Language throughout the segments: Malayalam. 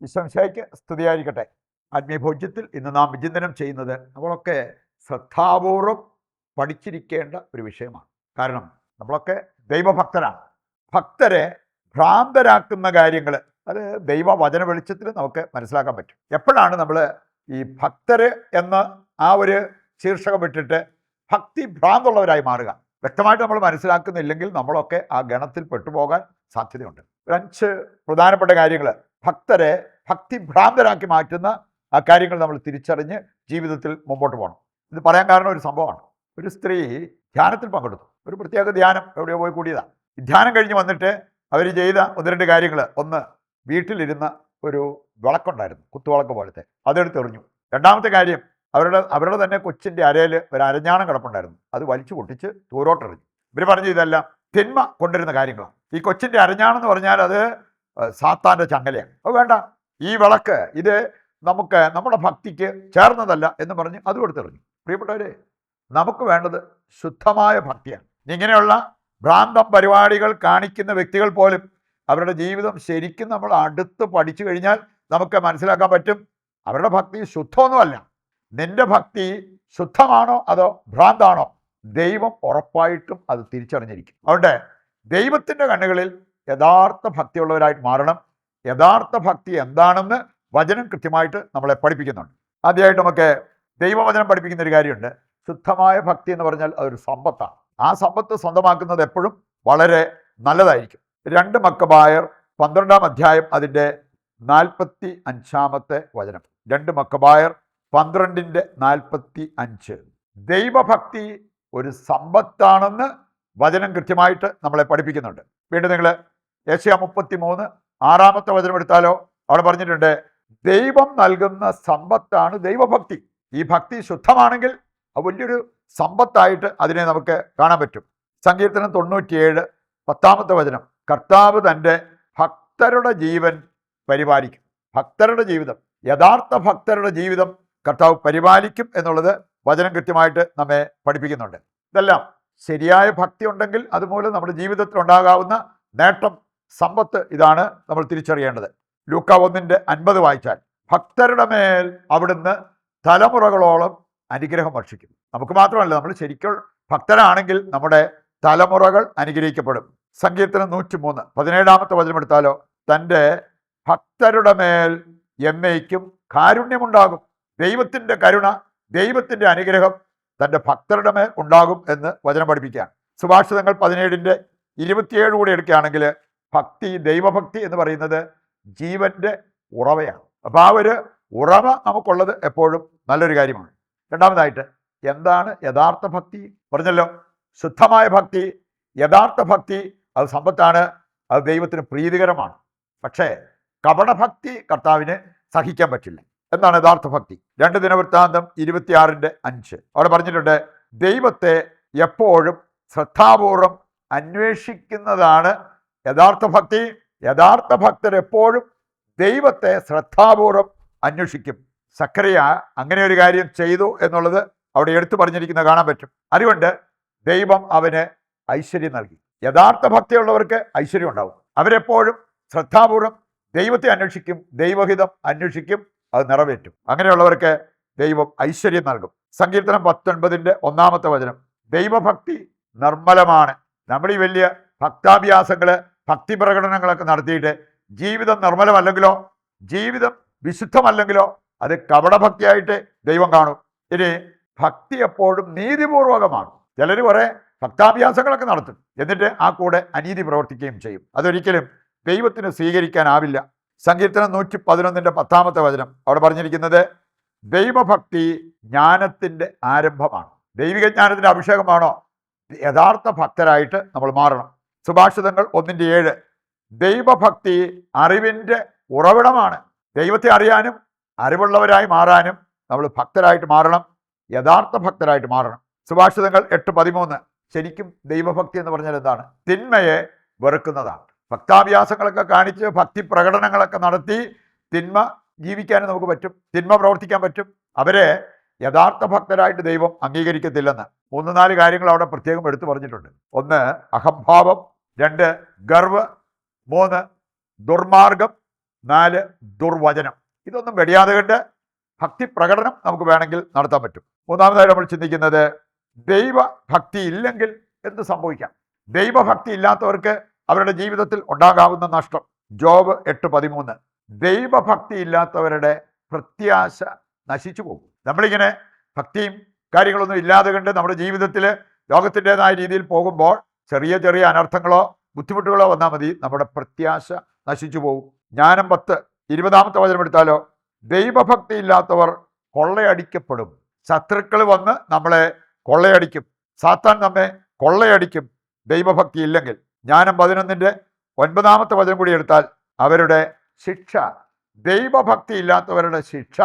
ഈശോമിശിഹായ്ക്ക് സ്തുതിയായിരിക്കട്ടെ. ആത്മീയഭോജ്യത്തിൽ ഇന്ന് നാം വിചിന്തനം ചെയ്യുന്നത് നമ്മളൊക്കെ ശ്രദ്ധാപൂർവം പഠിച്ചിരിക്കേണ്ട ഒരു വിഷയമാണ്. കാരണം നമ്മളൊക്കെ ദൈവഭക്തരാണ്. ഭക്തരെ ഭ്രാന്തരാക്കുന്ന കാര്യങ്ങൾ അത് ദൈവവചന വെളിച്ചത്തിൽ നമുക്ക് മനസ്സിലാക്കാൻ പറ്റും. എപ്പോഴാണ് നമ്മൾ ഈ ഭക്തര് എന്ന ആ ഒരു ശീർഷകം വിട്ടിട്ട് ഭക്തി ഭ്രാന്തുള്ളവരായി മാറുക? വ്യക്തമായിട്ട് നമ്മൾ മനസ്സിലാക്കുന്നില്ലെങ്കിൽ നമ്മളൊക്കെ ആ ഗണത്തിൽ പെട്ടുപോകാൻ സാധ്യതയുണ്ട്. 5 പ്രധാനപ്പെട്ട കാര്യങ്ങൾ ഭക്തരെ ഭക്തിഭ്രാന്തരാക്കി മാറ്റുന്ന ആ കാര്യങ്ങൾ നമ്മൾ തിരിച്ചറിഞ്ഞ് ജീവിതത്തിൽ മുമ്പോട്ട് പോകണം. ഇത് പറയാൻ കാരണം ഒരു സംഭവമാണ്. ഒരു സ്ത്രീ ധ്യാനത്തിൽ പങ്കെടുത്തു. ഒരു പ്രത്യേക ധ്യാനം എവിടെയോ പോയി കൂടിയതാണ്. ഈ ധ്യാനം കഴിഞ്ഞ് വന്നിട്ട് അവർ ചെയ്ത 1-2 കാര്യങ്ങൾ. ഒന്ന്, വീട്ടിലിരുന്ന ഒരു വിളക്കുണ്ടായിരുന്നു, കുത്തുവിളക്ക് പോലത്തെ, അതെടുത്തെറിഞ്ഞു. രണ്ടാമത്തെ കാര്യം, അവരുടെ തന്നെ കൊച്ചിൻ്റെ അരയിൽ ഒരു അരഞ്ഞാണം കിടപ്പുണ്ടായിരുന്നു, അത് വലിച്ചു പൊട്ടിച്ച് ദൂരോട്ടെറിഞ്ഞു. ഇവർ പറഞ്ഞു ഇതെല്ലാം തിന്മ കൊണ്ടിരുന്ന കാര്യങ്ങളാണ്. ഈ കൊച്ചിൻ്റെ അരഞ്ഞാണെന്ന് പറഞ്ഞാൽ അത് സാത്താൻ്റെ ചങ്ങലയാണ്. അത് വേണ്ട, ഈ വിളക്ക് ഇത് നമ്മുടെ ഭക്തിക്ക് ചേർന്നതല്ല എന്ന് പറഞ്ഞ് അതും എടുത്തെറിഞ്ഞു. പ്രിയപ്പെട്ടവരെ, നമുക്ക് വേണ്ടത് ശുദ്ധമായ ഭക്തിയാണ്. ഇങ്ങനെയുള്ള ഭ്രാന്തം പരിപാടികൾ കാണിക്കുന്ന വ്യക്തികൾ പോലും അവരുടെ ജീവിതം ശരിക്കും നമ്മൾ അടുത്ത് പഠിച്ചു കഴിഞ്ഞാൽ നമുക്ക് മനസ്സിലാക്കാൻ പറ്റും അവരുടെ ഭക്തി ശുദ്ധമൊന്നുമല്ല. നിന്റെ ഭക്തി ശുദ്ധമാണോ അതോ ഭ്രാന്താണോ? ദൈവം ഉറപ്പായിട്ടും അത് തിരിച്ചറിഞ്ഞിരിക്കും. അതുകൊണ്ട് ദൈവത്തിൻ്റെ കണ്ണുകളിൽ യഥാർത്ഥ ഭക്തിയുള്ളവരായിട്ട് മാറണം. യഥാർത്ഥ ഭക്തി എന്താണെന്ന് വചനം കൃത്യമായിട്ട് നമ്മളെ പഠിപ്പിക്കുന്നുണ്ട്. ആദ്യമായിട്ട് നമുക്ക് ദൈവവചനം പഠിപ്പിക്കുന്ന ഒരു കാര്യമുണ്ട്. ശുദ്ധമായ ഭക്തി എന്ന് പറഞ്ഞാൽ അതൊരു സമ്പത്താണ്. ആ സമ്പത്ത് സ്വന്തമാക്കുന്നത് എപ്പോഴും വളരെ നല്ലതായിരിക്കും. 2 മക്കബായർ 12-ാം അധ്യായം അതിൻ്റെ 45-ാമത്തെ വചനം. 2 മക്കബായർ 12:45. ദൈവഭക്തി ഒരു സമ്പത്താണെന്ന് വചനം കൃത്യമായിട്ട് നമ്മളെ പഠിപ്പിക്കുന്നുണ്ട്. വീണ്ടും നിങ്ങൾ യെശയ്യാ 33:6-ാമത്തെ വചനം എടുത്താലോ, അവിടെ പറഞ്ഞിട്ടുണ്ട് ദൈവം നൽകുന്ന സമ്പത്താണ് ദൈവഭക്തി. ഈ ഭക്തി ശുദ്ധമാണെങ്കിൽ അത് വലിയൊരു സമ്പത്തായിട്ട് അതിനെ നമുക്ക് കാണാൻ പറ്റും. സങ്കീർത്തനം 97:10-ാമത്തെ വചനം, കർത്താവ് തൻ്റെ ഭക്തരുടെ ജീവൻ പരിപാലിക്കും. ഭക്തരുടെ ജീവിതം, യഥാർത്ഥ ഭക്തരുടെ ജീവിതം കർത്താവ് പരിപാലിക്കും എന്നുള്ളത് വചനം കൃത്യമായിട്ട് നമ്മെ പഠിപ്പിക്കുന്നുണ്ട്. ഇതെല്ലാം ശരിയായ ഭക്തി ഉണ്ടെങ്കിൽ അതുമൂലം നമ്മുടെ ജീവിതത്തിൽ ഉണ്ടാകാവുന്ന നേട്ടം, സമ്പത്ത്, ഇതാണ് നമ്മൾ തിരിച്ചറിയേണ്ടത്. ലൂക്കാ 1:50 വായിച്ചാൽ, ഭക്തരുടെ മേൽ അവിടുന്ന് തലമുറകളോളം അനുഗ്രഹം വർഷിക്കും. നമുക്ക് മാത്രമല്ല, നമ്മൾ ശരിക്കും ഭക്തരാണെങ്കിൽ നമ്മുടെ തലമുറകൾ അനുഗ്രഹിക്കപ്പെടും. സങ്കീർത്തനം 103:17-ാമത്തെ വചനം എടുത്താലോ, തൻ്റെ ഭക്തരുടെ മേൽ എന്നേക്കും കാരുണ്യമുണ്ടാകും. ദൈവത്തിൻ്റെ കരുണ, ദൈവത്തിൻ്റെ അനുഗ്രഹം തൻ്റെ ഭക്തരുടെ മേൽ ഉണ്ടാകും എന്ന് വചനം പഠിപ്പിക്കുകയാണ്. സുഭാഷിതങ്ങൾ 17:27 കൂടി എടുക്കുകയാണെങ്കിൽ ഭക്തി, ദൈവഭക്തി എന്ന് പറയുന്നത് ജീവൻ്റെ ഉറവയാണ്. അപ്പോൾ ആ ഒരു ഉറവ നമുക്കുള്ളത് എപ്പോഴും നല്ലൊരു കാര്യമാണ്. രണ്ടാമതായിട്ട്, എന്താണ് യഥാർത്ഥ ഭക്തി? പറഞ്ഞല്ലോ, ശുദ്ധമായ ഭക്തി, യഥാർത്ഥ ഭക്തി അത് സമ്പത്താണ്, അത് ദൈവത്തിന് പ്രീതികരമാണ്. പക്ഷേ കപടഭക്തി കർത്താവിന് സഹിക്കാൻ പറ്റില്ല. എന്താണ് യഥാർത്ഥ ഭക്തി? 2 ദിനവൃത്താന്തം 26:5 അവിടെ പറഞ്ഞിട്ടുണ്ട്, ദൈവത്തെ എപ്പോഴും ശ്രദ്ധാപൂർവം അന്വേഷിക്കുന്നതാണ് യഥാർത്ഥ ഭക്തി. യഥാർത്ഥ ഭക്തർ എപ്പോഴും ദൈവത്തെ ശ്രദ്ധാപൂർവം അന്വേഷിക്കും. സക്കറിയ അങ്ങനെ ഒരു കാര്യം ചെയ്തു എന്നുള്ളത് അവിടെ എടുത്തു പറഞ്ഞിരിക്കുന്നത് കാണാൻ പറ്റും. അതുകൊണ്ട് ദൈവം അവന് ഐശ്വര്യം നൽകി. യഥാർത്ഥ ഭക്തിയുള്ളവർക്ക് ഐശ്വര്യം ഉണ്ടാവും. അവരെപ്പോഴും ശ്രദ്ധാപൂർവം ദൈവത്തെ അന്വേഷിക്കും, ദൈവഹിതം അന്വേഷിക്കും, അത് നിറവേറ്റും. അങ്ങനെയുള്ളവർക്ക് ദൈവം ഐശ്വര്യം നൽകും. സങ്കീർത്തനം 19:1-ാമത്തെ വചനം, ദൈവഭക്തി നിർമ്മലമാണ്. നമ്മൾ ഈ വലിയ ഭക്താഭ്യാസങ്ങൾ, ഭക്തി പ്രകടനങ്ങളൊക്കെ നടത്തിയിട്ട് ജീവിതം നിർമ്മലമല്ലെങ്കിലോ, ജീവിതം വിശുദ്ധമല്ലെങ്കിലോ അത് കപടഭക്തിയായിട്ട് ദൈവം കാണും. ഇനി ഭക്തി എപ്പോഴും നീതിപൂർവകമാണ്. ചിലർ കുറേ ഭക്താഭ്യാസങ്ങളൊക്കെ നടത്തും, എന്നിട്ട് ആ കൂടെ അനീതി പ്രവർത്തിക്കുകയും ചെയ്യും. അതൊരിക്കലും ദൈവത്തിന് സ്വീകരിക്കാനാവില്ല. സങ്കീർത്തനം 111:10-ാമത്തെ വചനം അവിടെ പറഞ്ഞിരിക്കുന്നത്, ദൈവഭക്തി ജ്ഞാനത്തിൻ്റെ ആരംഭമാണ്. ദൈവിക ജ്ഞാനത്തിൻ്റെ അഭിഷേകമാണോ? യഥാർത്ഥ ഭക്തരായിട്ട് നമ്മൾ മാറണം. സുഭാഷിതങ്ങൾ 1:7, ദൈവഭക്തി അറിവിൻ്റെ ഉറവിടമാണ്. ദൈവത്തെ അറിയാനും അറിവുള്ളവരായി മാറാനും നമ്മൾ ഭക്തരായിട്ട് മാറണം, യഥാർത്ഥ ഭക്തരായിട്ട് മാറണം. സുഭാഷിതങ്ങൾ 8:13, ശരിക്കും ദൈവഭക്തി എന്ന് പറഞ്ഞാൽ എന്താണ്? തിന്മയെ വെറുക്കുന്നതാണ്. ഭക്താഭ്യാസങ്ങളൊക്കെ കാണിച്ച് ഭക്തി പ്രകടനങ്ങളൊക്കെ നടത്തി തിന്മ ജീവിക്കാനും നമുക്ക് പറ്റും, തിന്മ പ്രവർത്തിക്കാൻ പറ്റും. അവരെ യഥാർത്ഥ ഭക്തരായിട്ട് ദൈവം അംഗീകരിക്കത്തില്ലെന്ന് 3-4 കാര്യങ്ങൾ അവിടെ പ്രത്യേകം എടുത്തു പറഞ്ഞിട്ടുണ്ട്. 1 അഹംഭാവം, 2 ഗർവ്, 3 ദുർമാർഗം, 4 ദുർവചനം. ഇതൊന്നും വെടിയാതെ കണ്ട് ഭക്തി പ്രകടനം നമുക്ക് വേണമെങ്കിൽ നടത്താൻ പറ്റും. മൂന്നാമതായി നമ്മൾ ചിന്തിക്കുന്നത് ദൈവഭക്തി ഇല്ലെങ്കിൽ എന്ത് സംഭവിക്കാം. ദൈവഭക്തി ഇല്ലാത്തവർക്ക് അവരുടെ ജീവിതത്തിൽ ഉണ്ടാകാവുന്ന നഷ്ടം. ജോബ് 8:13. ദൈവഭക്തി ഇല്ലാത്തവരുടെ പ്രത്യാശ നശിച്ചു പോകും. നമ്മളിങ്ങനെ ഭക്തിയും കാര്യങ്ങളൊന്നും ഇല്ലാതെ കണ്ട് നമ്മുടെ ജീവിതത്തിൽ ലോകത്തിൻ്റെതായ രീതിയിൽ പോകുമ്പോൾ ചെറിയ ചെറിയ അനർത്ഥങ്ങളോ ബുദ്ധിമുട്ടുകളോ വന്നാൽ മതി, നമ്മുടെ പ്രത്യാശ നശിച്ചു പോകും. ജ്ഞാനം 10:20 വചനം എടുത്താലോ, ദൈവഭക്തി ഇല്ലാത്തവർ കൊള്ളയടിക്കപ്പെടും. ശത്രുക്കൾ വന്ന് നമ്മളെ കൊള്ളയടിക്കും, സാത്താൻ നമ്മെ കൊള്ളയടിക്കും ദൈവഭക്തി ഇല്ലെങ്കിൽ. ജ്ഞാനം 11:9 വചനം കൂടി എടുത്താൽ അവരുടെ ശിക്ഷ, ദൈവഭക്തി ഇല്ലാത്തവരുടെ ശിക്ഷ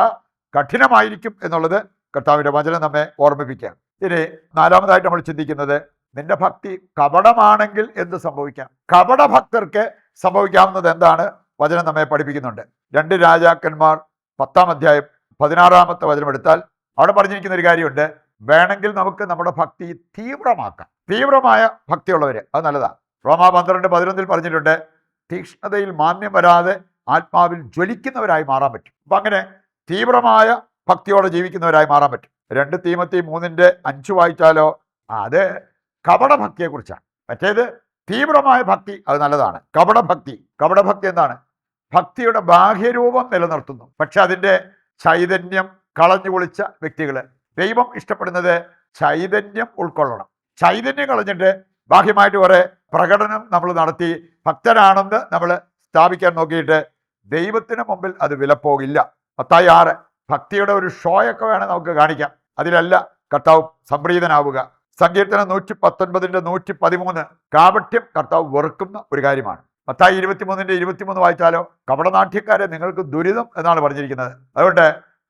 കഠിനമായിരിക്കും എന്നുള്ളത് കർത്താവിൻ്റെ വചനം നമ്മെ ഓർമ്മിപ്പിക്കാം. ഇനി നാലാമതായിട്ട് നമ്മൾ ചിന്തിക്കുന്നത്, നിന്റെ ഭക്തി കപടമാണെങ്കിൽ എന്ത് സംഭവിക്കാം. കപടഭക്തർക്ക് സംഭവിക്കാവുന്നത് എന്താണ് വചനം നമ്മെ പഠിപ്പിക്കുന്നുണ്ട്. 2 രാജാക്കന്മാർ 10:16 വചനം എടുത്താൽ അവിടെ പറഞ്ഞിരിക്കുന്ന ഒരു കാര്യമുണ്ട്. വേണമെങ്കിൽ നമുക്ക് നമ്മുടെ ഭക്തി തീവ്രമാക്കാം. തീവ്രമായ ഭക്തിയുള്ളവർ, അത് നല്ലതാണ്. റോമാ 12:11 പറഞ്ഞിട്ടുണ്ട്, തീക്ഷ്ണതയിൽ മാന്യം വരാതെ ആത്മാവിൽ ജ്വലിക്കുന്നവരായി മാറാൻ പറ്റും. അപ്പം അങ്ങനെ തീവ്രമായ ഭക്തിയോടെ ജീവിക്കുന്നവരായി മാറാൻ പറ്റും. 2 തീമോത്തി 3:5 വായിച്ചാലോ, അത് കപടഭക്തിയെക്കുറിച്ചാണ്. മറ്റേത് തീവ്രമായ ഭക്തി, അത് നല്ലതാണ്. കപടഭക്തി എന്താണ്? ഭക്തിയുടെ ബാഹ്യരൂപം നിലനിർത്തുന്നു, പക്ഷെ അതിൻ്റെ ചൈതന്യം കളഞ്ഞു പൊളിച്ച വ്യക്തികൾ. ദൈവം ഇഷ്ടപ്പെടുന്നത് ചൈതന്യം ഉൾക്കൊള്ളണം. ചൈതന്യം കളഞ്ഞിട്ട് ബാഹ്യമായിട്ട് കുറെ പ്രകടനം നമ്മൾ നടത്തി ഭക്തരാണെന്ന് നമ്മൾ സ്ഥാപിക്കാൻ നോക്കിയിട്ട് ദൈവത്തിന് മുമ്പിൽ അത് വിലപ്പോകില്ല. 6 ഭക്തിയുടെ ഒരു ഷോയൊക്കെ വേണം നമുക്ക് കാണിക്കാം, അതിലല്ല കർത്താവ് സംപ്രീതനാവുക. സങ്കീർത്തനം 119:113 കാപട്യം കർത്താവ് വെറുക്കുന്ന ഒരു കാര്യമാണ്. 23:23 വായിച്ചാലോ, കപടനാട്യക്കാരെ നിങ്ങൾക്ക് ദുരിതം എന്നാണ് പറഞ്ഞിരിക്കുന്നത്. അതുകൊണ്ട്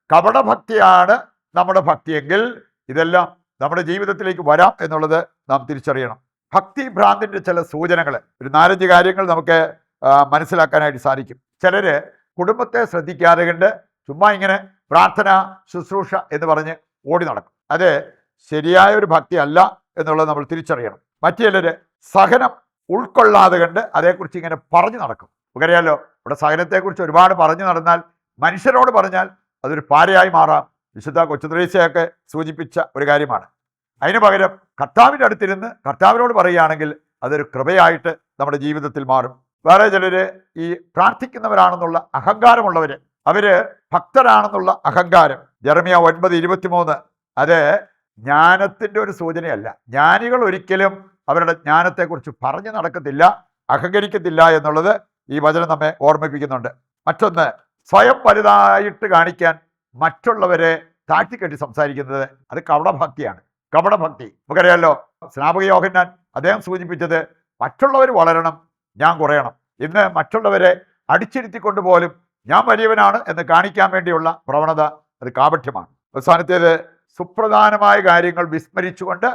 കപടഭക്തിയാണ് നമ്മുടെ ഭക്തിയെങ്കിൽ ഇതെല്ലാം നമ്മുടെ ജീവിതത്തിലേക്ക് വരാം എന്നുള്ളത് നാം തിരിച്ചറിയണം. ഭക്തി ഭ്രാന്തിൻ്റെ ചില സൂചനകൾ, ഒരു 4-5 കാര്യങ്ങൾ നമുക്ക് മനസ്സിലാക്കാനായിട്ട് സാധിക്കും. ചിലര് കുടുംബത്തെ ശ്രദ്ധിക്കാതെ കണ്ട് ചുമ്മാ ഇങ്ങനെ പ്രാർത്ഥന ശുശ്രൂഷ എന്ന് പറഞ്ഞ് ഓടി നടക്കും. അത് ശരിയായ ഒരു ഭക്തി അല്ല എന്നുള്ളത് നമ്മൾ തിരിച്ചറിയണം. മറ്റു ചിലര് സഹനം ഉൾക്കൊള്ളാതെ കണ്ട് അതേക്കുറിച്ച് ഇങ്ങനെ പറഞ്ഞു നടക്കും. നമുക്കറിയാലോ, ഇവിടെ സഹനത്തെക്കുറിച്ച് ഒരുപാട് പറഞ്ഞു നടന്നാൽ, മനുഷ്യരോട് പറഞ്ഞാൽ അതൊരു പാരയായി മാറാം. വിശുദ്ധ കൊച്ചുത്രേസ്യയൊക്കെ സൂചിപ്പിച്ച ഒരു കാര്യമാണ്. അതിന് പകരം കർത്താവിൻ്റെ അടുത്തിരുന്ന് കർത്താവിനോട് പറയുകയാണെങ്കിൽ അതൊരു കൃപയായിട്ട് നമ്മുടെ ജീവിതത്തിൽ മാറും. വേറെ ചിലര് ഈ പ്രാർത്ഥിക്കുന്നവരാണെന്നുള്ള അഹങ്കാരമുള്ളവര്, അവര് ഭക്തരാണെന്നുള്ള അഹങ്കാരം. ജെറമ്യ 9:23 അത് ജ്ഞാനത്തിൻ്റെ ഒരു സൂചനയല്ല. ജ്ഞാനികൾ ഒരിക്കലും അവരുടെ ജ്ഞാനത്തെക്കുറിച്ച് പറഞ്ഞു നടക്കത്തില്ല, അഹങ്കരിക്കത്തില്ല എന്നുള്ളത് ഈ വചനം നമ്മെ ഓർമ്മിപ്പിക്കുന്നുണ്ട്. മറ്റൊന്ന്, സ്വയം വലുതായിട്ട് കാണിക്കാൻ മറ്റുള്ളവരെ താഴ്ത്തിക്കെട്ടി സംസാരിക്കുന്നത്, അത് കപടഭക്തിയാണ്. കപടഭക്തി നമുക്കറിയാമല്ലോ. സ്നാപക യോഹന്നാൻ അദ്ദേഹം സൂചിപ്പിച്ചത് മറ്റുള്ളവർ വളരണം, ഞാൻ കുറയണം. ഇന്ന് മറ്റുള്ളവരെ അടിച്ചിരുത്തിക്കൊണ്ട് പോലും ഞാൻ വലിയവനാണ് എന്ന് കാണിക്കാൻ വേണ്ടിയുള്ള പ്രവണത, അത് കാപട്യമാണ്. അവസാനത്തേത്, സുപ്രധാനമായ കാര്യങ്ങൾ വിസ്മരിച്ചുകൊണ്ട്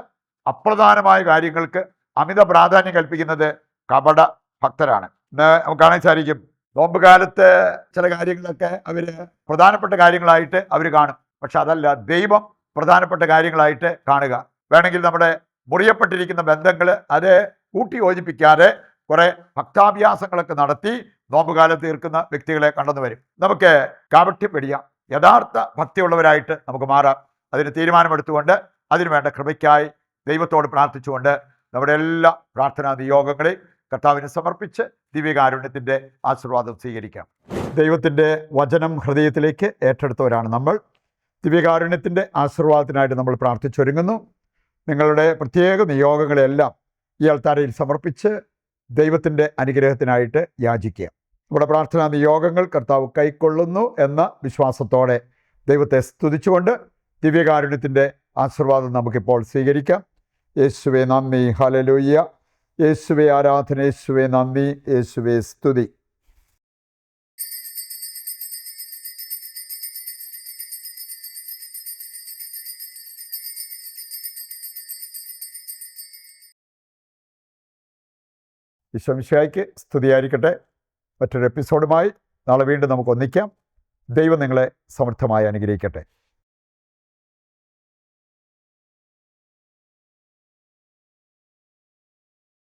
അപ്രധാനമായ കാര്യങ്ങൾക്ക് അമിത പ്രാധാന്യം കൽപ്പിക്കുന്നത് കപട ഭക്തരാണ്. ഇന്ന് നമുക്ക് കാണാൻ സാധിക്കും, നോമ്പ് കാലത്ത് ചില കാര്യങ്ങളൊക്കെ അവർ പ്രധാനപ്പെട്ട കാര്യങ്ങളായിട്ട് അവർ കാണും. പക്ഷെ അതല്ല ദൈവം പ്രധാനപ്പെട്ട കാര്യങ്ങളായിട്ട് കാണുക. വേണമെങ്കിൽ നമ്മുടെ മുറിയപ്പെട്ടിരിക്കുന്ന ബന്ധങ്ങൾ അത് കൂട്ടി യോജിപ്പിക്കാതെ കുറെ ഭക്താഭ്യാസങ്ങളൊക്കെ നടത്തി നോമ്പുകാലത്ത് തീർക്കുന്ന വ്യക്തികളെ കണ്ടെന്ന് വരും. നമുക്ക് കാപട്യം വെടിയാം, യഥാർത്ഥ ഭക്തിയുള്ളവരായിട്ട് നമുക്ക് മാറാം. അതിന് തീരുമാനമെടുത്തുകൊണ്ട് അതിനുവേണ്ട കൃപയ്ക്കായി ദൈവത്തോട് പ്രാർത്ഥിച്ചുകൊണ്ട് നമ്മുടെ എല്ലാ പ്രാർത്ഥനാ നിയോഗങ്ങളെയും കർത്താവിന് സമർപ്പിച്ച് ദിവ്യകാരുണ്യത്തിൻ്റെ ആശീർവാദം സ്വീകരിക്കാം. ദൈവത്തിൻ്റെ വചനം ഹൃദയത്തിലേക്ക് ഏറ്റെടുത്തവരാണ് നമ്മൾ. ദിവ്യകാരുണ്യത്തിൻ്റെ ആശീർവാദത്തിനായിട്ട് നമ്മൾ പ്രാർത്ഥിച്ചൊരുങ്ങുന്നു. നിങ്ങളുടെ പ്രത്യേക നിയോഗങ്ങളെല്ലാം ഈ അൾത്താരയിൽ സമർപ്പിച്ച് ദൈവത്തിൻ്റെ അനുഗ്രഹത്തിനായിട്ട് യാചിക്കുക. നമ്മുടെ പ്രാർത്ഥനാ നിയോഗങ്ങൾ കർത്താവ് കൈക്കൊള്ളുന്നു എന്ന വിശ്വാസത്തോടെ ദൈവത്തെ സ്തുതിച്ചുകൊണ്ട് ദിവ്യകാരുണ്യത്തിൻ്റെ ആശീർവാദം നമുക്കിപ്പോൾ സ്വീകരിക്കാം. യേശുവേ നന്ദി, ഹല്ലേലൂയ. യേശുവേ ആരാധന, യേശുവേ നന്ദി, യേശുവേ സ്തുതി. ഈശോമിശിഹായ്ക്ക് സ്തുതിയായിരിക്കട്ടെ. മറ്റൊരു എപ്പിസോഡുമായി നാളെ വീണ്ടും നമുക്ക് ഒന്നിക്കാം. ദൈവം നിങ്ങളെ സമൃദ്ധമായി അനുഗ്രഹിക്കട്ടെ.